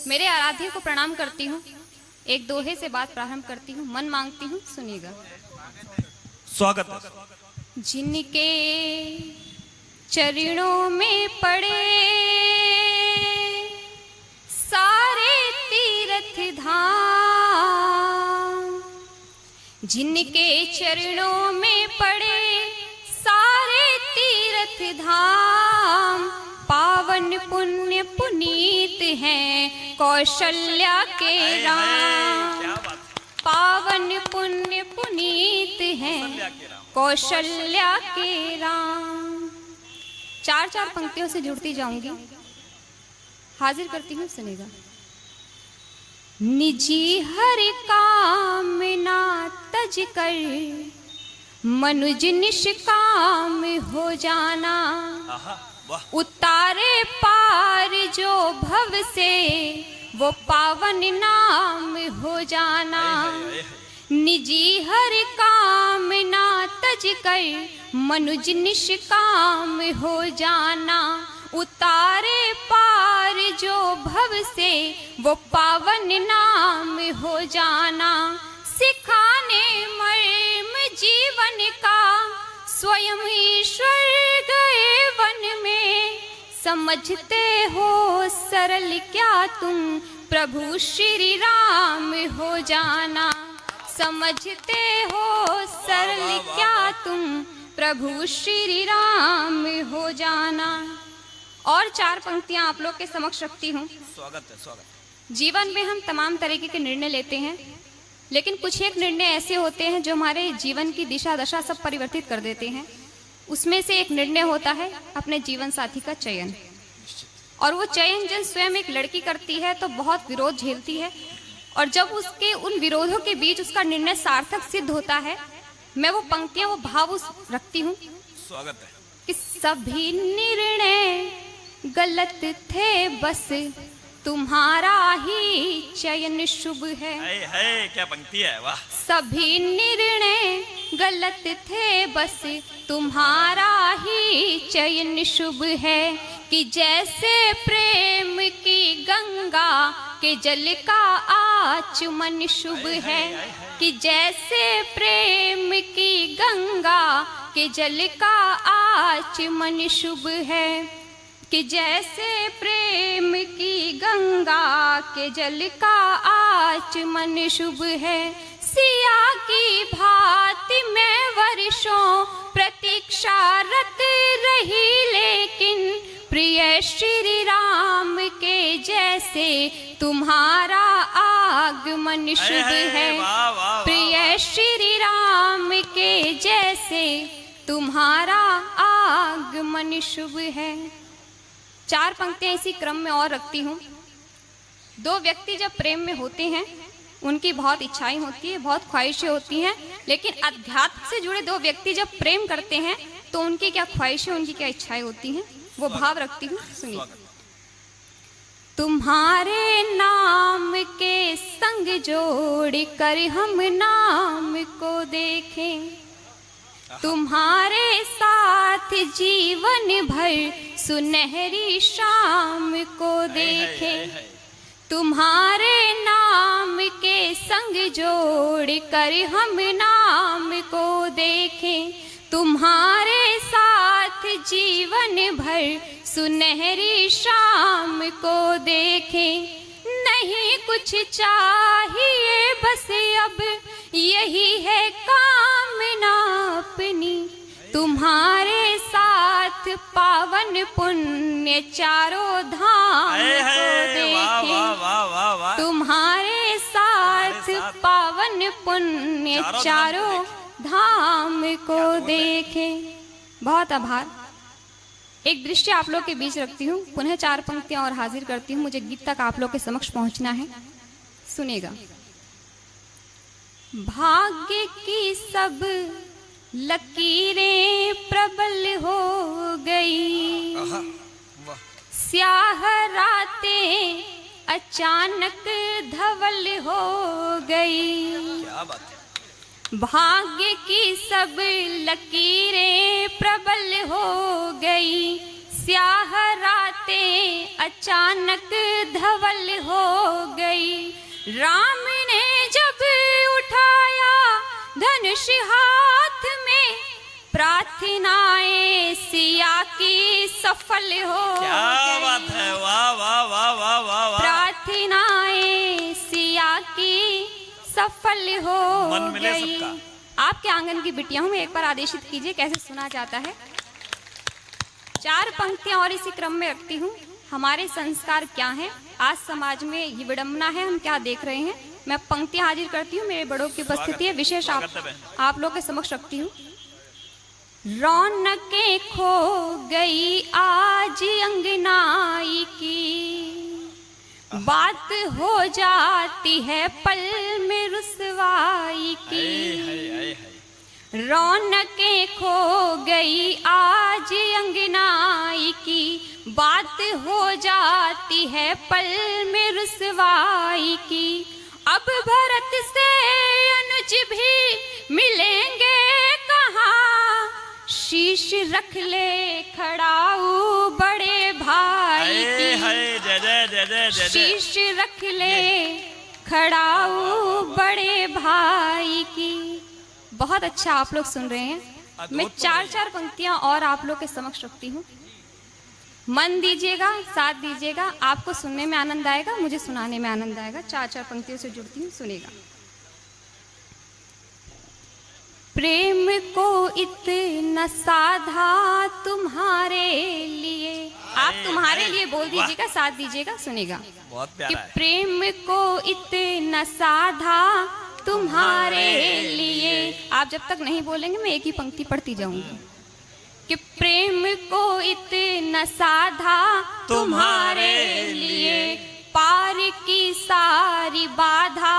मेरे आराध्य को प्रणाम करती हूँ। एक दोहे से बात प्रारंभ करती हूँ, मन मांगती हूँ, सुनिएगा। स्वागत है। जिनके चरणों में पड़े सारे तीर्थ धाम, जिनके चरणों में पड़े सारे तीर्थ धाम, पावन पुण्य पुनीत हैं कौशल्या के राम। पावन पुण्य पुनीत हैं कौशल्या के राम। चार चार पंक्तियों से जुड़ती जाऊंगी, हाजिर करती हूँ, सुनेगा। निजी हर काम ना तज कर मनुज निष्काम हो जाना, उतारे पार जो भव से वो पावन नाम हो जाना। निजी हर काम ना तज कर मनुज निष्काम हो जाना, उतारे पार जो भव से वो पावन नाम हो जाना। सिखाने मर्म जीवन का स्वयं ईश्वर गए वन में, समझते हो सरल क्या तुम प्रभु श्री राम हो जाना। समझते हो सरल क्या तुम प्रभु श्री राम हो जाना। और चार पंक्तियां आप लोग के समक्ष रखती हूँ। स्वागत है, स्वागत। जीवन में हम तमाम तरीके के निर्णय लेते हैं, लेकिन कुछ एक निर्णय ऐसे होते हैं जो हमारे जीवन की दिशा दशा सब परिवर्तित कर देते हैं। उसमें से एक निर्णय होता है अपने जीवन साथी का चयन। और वो चयन जब स्वयं एक लड़की करती है तो बहुत विरोध झेलती है, और जब उसके उन विरोधों के बीच उसका निर्णय सार्थक सिद्ध होता है, मैं वो पंक्तियां, वो भाव रखती हूँ। स्वागत है। कि सभी निर्णय गलत थे, बस तुम्हारा ही चयन शुभ है। क्या पंक्ति है, वाह। सभी निर्णय गलत थे, बस तुम्हारा ही चयन शुभ है। कि जैसे प्रेम की गंगा के जल का आचमन शुभ है। कि जैसे प्रेम की गंगा के जल का आचमन शुभ है। कि जैसे प्रेम की गंगा के जल का आचमन शुभ है। सिया की भांति मैं वर्षों प्रतीक्षारत रही, लेकिन प्रिय श्री राम के जैसे तुम्हारा आगमन शुभ है। प्रिय श्री राम के जैसे तुम्हारा आगमन शुभ है। चार पंक्तियां इसी क्रम में और रखती हूँ। दो व्यक्ति जब प्रेम में होते हैं, उनकी बहुत इच्छाएं होती है, बहुत ख्वाहिशें होती हैं, लेकिन अध्यात्म से जुड़े दो व्यक्ति जब प्रेम करते हैं तो उनकी क्या ख्वाहिशें, उनकी क्या इच्छाएं होती हैं, वो भाव रखती हूँ, सुनिए। तुम्हारे नाम के संग जोड़ कर हम नाम को देखें, तुम्हारे साथ जीवन भर सुनहरी शाम को देखें। तुम्हारे नाम के संग जोड़ कर हम नाम को देखें, तुम्हारे साथ जीवन भर सुनहरी शाम को देखें। नहीं कुछ चाहिए, बस अब यही है कामना अपनी, तुम्हारे साथ पावन पुण्य चारों धाम को देखें। तुम्हारे साथ पावन पुण्य चारों धाम को देखें। बहुत आभार। एक दृश्य आप लोग के बीच रखती हूँ, पुनः चार पंक्तियां और हाजिर करती हूँ। मुझे गीत तक आप लोग के समक्ष पहुंचना है, सुनेगा। भाग्य की सब लकीरें प्रबल हो गई, स्याह रातें अचानक धवल हो गई। क्या बात है। भाग्य की सब लकीरें प्रबल हो गई, स्याह रातें अचानक धवल हो गई। राम ने जब उठाया धनुष हाथ में, प्रार्थनाएं सिया की सफल हो क्या बात गई। है, वाह वाह वाह वाह वाह वाह। प्रार्थनाएं सिया की सफल हो मन मिले गई। सबका। आपके आंगन की बिटिया हूँ, एक बार आदेशित कीजिए कैसे सुना जाता है। 4 पंक्तियां और इसी क्रम में रखती हूँ। हमारे संस्कार क्या हैं, आज समाज में ये विडंबना है, हम क्या देख रहे हैं। मैं पंक्तियां हाजिर करती हूँ, मेरे बड़ों की उपस्थिति है, विशेष आप लोग के समक्ष रखती हूँ। रौनकें खो गई आज अंगनाई की, बात हो जाती है पल में रुसवाई की। रौनकें खो गई आज अंगनाई की, बात हो जाती है पल में रुसवाई की। अब भरत से अनुज भी मिलेंगे कहाँ, शीश रख ले खड़ाऊ बड़े भाई की। जय जय जय जय जय। शीश रख ले खड़ाऊ बड़े भाई की। बहुत अच्छा आप लोग सुन रहे हैं। मैं 4 पंक्तियां और आप लोग के समक्ष रखती हूँ। मन दीजिएगा, साथ दीजिएगा, आपको सुनने में आनंद आएगा, मुझे सुनाने में आनंद आएगा। 4 पंक्तियों से जुड़ती हूँ, सुनेगा। प्रेम को इतना साधा तुम्हारे लिए, आप तुम्हारे लिए बोल दीजिएगा, साथ दीजिएगा, सुनेगा। बहुत कि प्यारा है। प्रेम को इतना साधा तुम्हारे लिए, आप जब तक नहीं बोलेंगे मैं एक ही पंक्ति पढ़ती जाऊंगी। कि प्रेम को इतना साधा तुम्हारे लिए, पार की सारी बाधा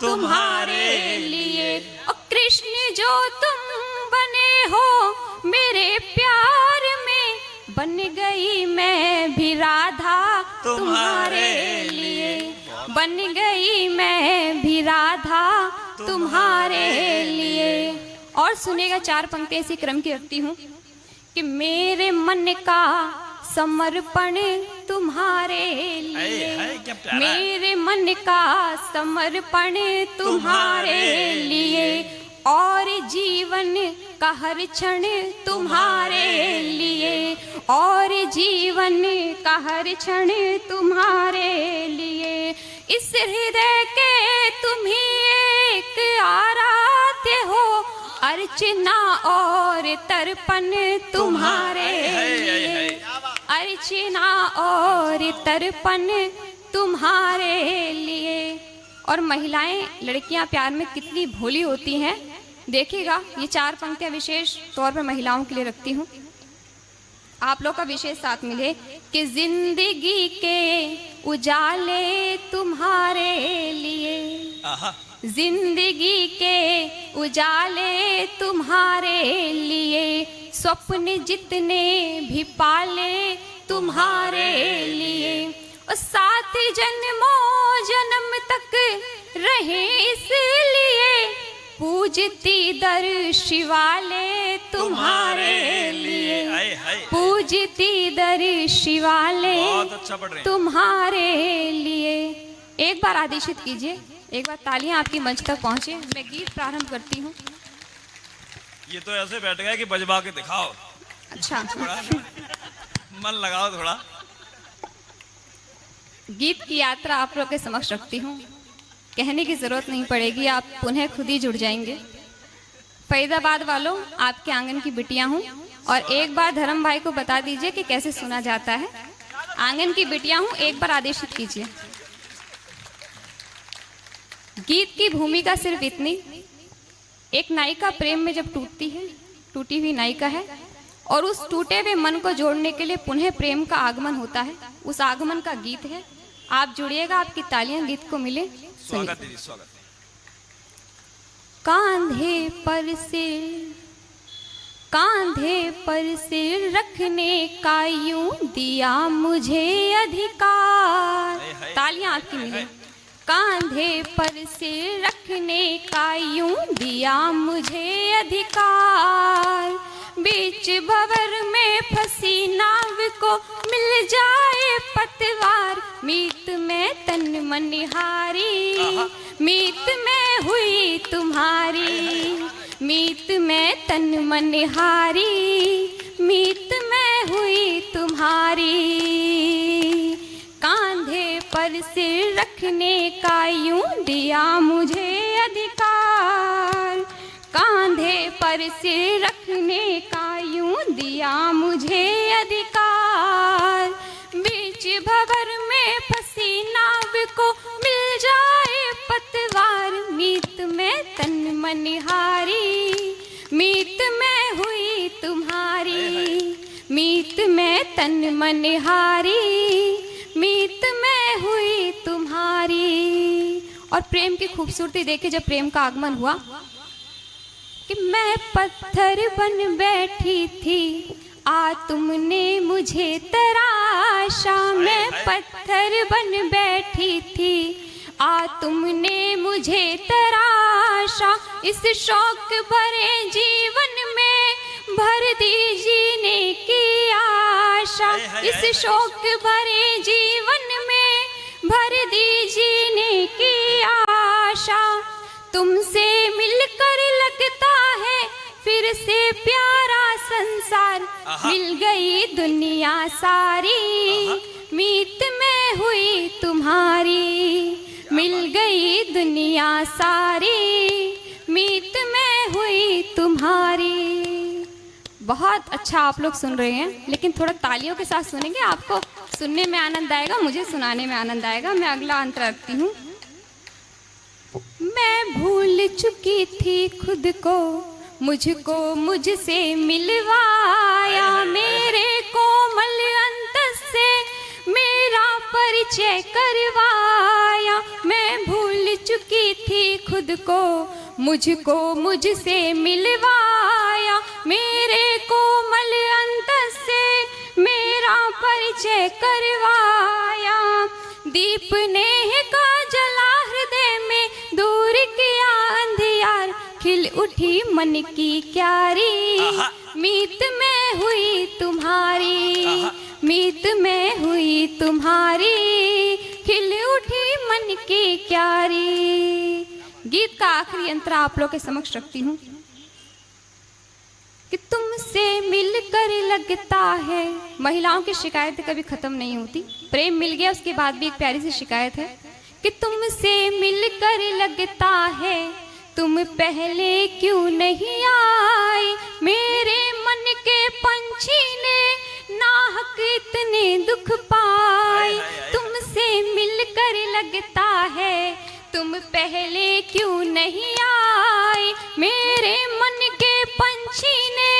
तुम्हारे लिए। और कृष्ण जो तुम बने हो मेरे प्यार में, बन गई मैं भी राधा तुम्हारे लिए। बन गई मैं भी राधा तुम्हारे लिए। और सुनेगा, 4 पंक्ति इसी क्रम की रखती हूँ। कि मेरे मन का समर्पण तुम्हारे लिए, मेरे मन का समर्पण तुम्हारे लिए। और जीवन का हर क्षण तुम्हारे लिए, और जीवन का हर क्षण तुम्हारे लिए। इस हृदय के तुम ही एक आराध्य हो, अर्चना और तर्पण तुम्हारे लिए। अर्चना और तर्पण तुम्हारे लिए। और महिलाएं, लड़कियां प्यार में कितनी भोली होती हैं, देखिएगा। ये 4 पंक्तियां विशेष तौर पर महिलाओं के लिए रखती हूँ, आप लोग का विशेष साथ मिले। कि जिंदगी के उजाले तुम्हारे लिए, जिंदगी के उजाले तुम्हारे लिए। स्वप्न जितने भी पाले तुम्हारे लिए। और साथ जन्मों जन्म तक रहे इसलिए, पूजती दर शिवाले तुम्हारे लिए। पूजती दर शिवाले तुम्हारे लिए। एक बार आदेशित कीजिए, एक बार तालियां आपकी मंच तक पहुंचे। मैं गीत प्रारंभ करती हूँ। ये तो ऐसे बैठ गया कि बजवा के दिखाओ। अच्छा, मन लगाओ थोड़ा। गीत की यात्रा आप लोग के समक्ष रखती हूँ, कहने की जरूरत नहीं पड़ेगी, आप पुनः खुद ही जुड़ जाएंगे। फरीदाबाद वालों, आपके आंगन की बिटिया हूँ, और एक बार धर्म भाई को बता दीजिए कि कैसे सुना जाता है। आंगन की बिटिया हूँ, एक बार आदेशित कीजिए। गीत की भूमिका सिर्फ इतनी, एक नायिका प्रेम में जब टूटती है, टूटी हुई नायिका है, और उस टूटे हुए मन को जोड़ने के लिए पुनः प्रेम का आगमन होता है, उस आगमन का गीत है। आप जुड़िएगा, आपकी तालियां गीत को मिले। स्वागत है जी, स्वागत। कांधे पर सिर रखने का यूं दिया मुझे अधिकार। तालियां आपकी मिले। कांधे पर सिर रखने का यूं दिया मुझे अधिकार। बीच भंवर में फंसी नाव को मिल जाए पतवार, मीत में तन मन हारी, मीत में हुई तुम्हारी, मीत में तन मन हारी, मीत में हुई तुम्हारी। कांधे पर सिर रखने का यूं दिया मुझे अधिकार, कांधे पर सिर रखने का यूं दिया मुझे अधिकार। बीच भंवर में फंसी नाव को मिल जाए पतवार, मीत में तन मन हारी, मीत में हुई तुम्हारी, मीत में तन मन हारी, मीत में हुई तुम्हारी। और प्रेम की खूबसूरती देखे जब प्रेम का आगमन हुआ कि मैं पत्थर बन बैठी थी, आ तुमने मुझे तराशा, मैं पत्थर बन बैठी थी, आ तुमने मुझे तराशा। इस शौक भरे जीवन में भर दी जीने की आशा, इस शौक भरे जीवन में भर दी जीने की आशा। तुमसे मिलकर लगता है फिर से प्यारा संसार, मिल गई दुनिया सारी, मीत में हुई तुम्हारी, मिल गई दुनिया सारी, मीत में हुई तुम्हारी। बहुत अच्छा आप लोग सुन रहे हैं, लेकिन थोड़ा तालियों के साथ सुनेंगे, आपको सुनने में आनंद आएगा, मुझे सुनाने में आनंद आएगा। मैं अगला अंतर रखती हूँ। मैं भूल चुकी थी खुद को, मुझको मुझसे मिलवाया, मेरे कोमल अंतस से मेरा परिचय करवाया। मैं भूल चुकी थी खुद को, मुझको मुझसे मिलवाया, मेरे कोमल अंतस से मेरा परिचय करवाया। दीप नेह का जला हृदय में दूर किया अंधियार, खिल उठी मन की क्यारी, मीत में हुई तुम्हारी, मीत में हुई तुम्हारी, खिल उठी मन की क्यारी। गीत का आखिरी अंतरा आप लोग के समक्ष रखती हूँ कि तुमसे मिलकर लगता है, महिलाओं की शिकायतें कभी खत्म नहीं होती, प्रेम मिल गया उसके बाद भी एक प्यारी सी शिकायत है कि तुमसे मिलकर लगता है तुम पहले क्यों नहीं आए, मेरे मन के पंछी ने नाहक इतने दुख पाए। तुमसे मिलकर लगता है तुम पहले क्यों नहीं आए, मेरे मन के पंछी ने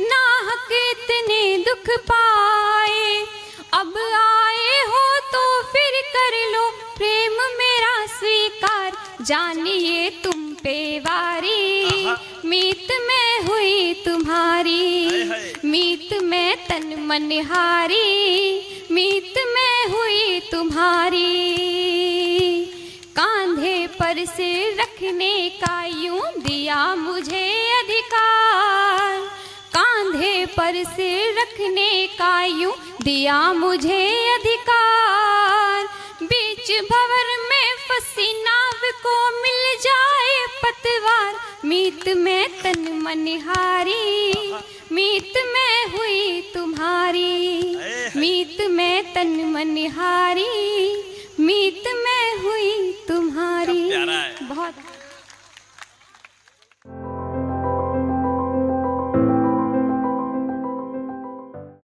नाहक इतने दुख पाए। अब आए हो तो फिर कर लो प्रेम मेरा स्वीकार, जानिए तुम पे वारी, मीत में हुई तुम्हारी, मीत में तन मन हारी, मीत में हुई तुम्हारी। कांधे पर सिर रखने का यूं दिया मुझे अधिकार, कांधे पर सिर रखने का यूं दिया मुझे अधिकार। बीच भंवर में फंसी नाव को मिल जाए पतवार, मीत में तन मन हारी, मीत में हुई तुम्हारी, मीत में तन मन हारी, मीत में हुई तुम्हारी। प्यारा है। बहुत